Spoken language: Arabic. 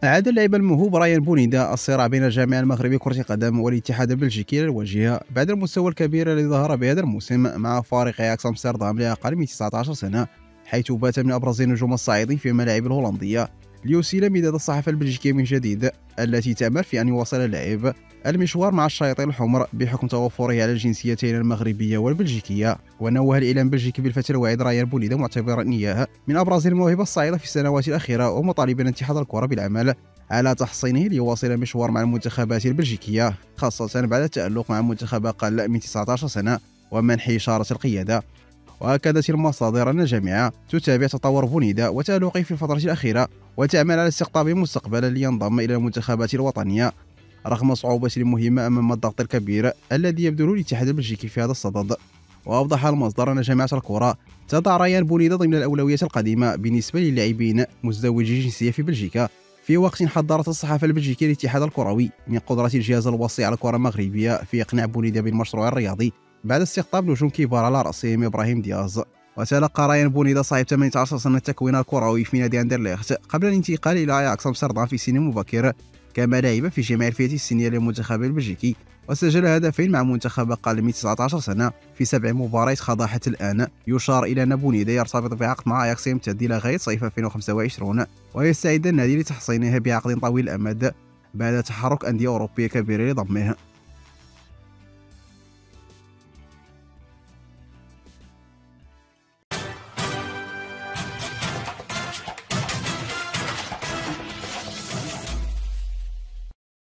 عاد اللاعب الموهوب رايان بونيدا الصراع بين الجامعة المغربي لكرة القدم والاتحاد البلجيكي للواجهة بعد المستوى الكبير الذي ظهر بهذا الموسم مع فريق اياكس امستردام لأقل من 19 سنة، حيث بات من أبرز النجوم الصاعدين في الملاعب الهولندية ليسيل مداد الصحافة البلجيكية من جديد، التي تأمل في أن يواصل اللاعب المشوار مع الشياطين الحمر بحكم توفره على الجنسيتين المغربية والبلجيكية. ونوه الإعلام البلجيكي بالفتح الواعد رايان بونيدا معتبرا إياه من أبرز المواهب الصاعدة في السنوات الأخيرة، ومطالبا اتحاد الكرة بالعمل على تحصينه ليواصل المشوار مع المنتخبات البلجيكية، خاصة بعد التألق مع منتخب أقل من 19 سنة ومنح إشارة القيادة. وأكدت المصادر أن الجامعة تتابع تطور بونيدا وتألقه في الفترة الأخيرة وتعمل على استقطابه مستقبلا لينضم إلى المنتخبات الوطنية رغم صعوبة المهمة أمام الضغط الكبير الذي يبذله الاتحاد البلجيكي في هذا الصدد. وأوضح المصدر أن جامعة الكرة تضع رايان بونيدا ضمن الأولويات القديمة بالنسبة للاعبين مزدوجي الجنسية في بلجيكا، في وقت حذرت الصحافة البلجيكية الاتحاد الكروي من قدرة الجهاز الوصي على الكرة المغربية في إقناع بونيدا بالمشروع الرياضي بعد استقطاب نجوم كبار على رأسهم إبراهيم دياز. وتلقى رايان بونيدا صاحب 18 سنة التكوين الكروي في نادي أندرليخت قبل الانتقال إلى اياكس امستردام في سن مبكر، كما لعب في جميع الفئات السنية للمنتخب البلجيكي وسجل هدفين مع منتخب أقل من 19 سنة في 7 مباريات خاضها حتى الآن. يشار إلى أن بونيدا يرتبط بعقد مع اياكس يمتد إلى غاية صيف 2025، ويستعد النادي لتحصينه بعقد طويل الأمد بعد تحرك أندية أوروبية كبيرة لضمه.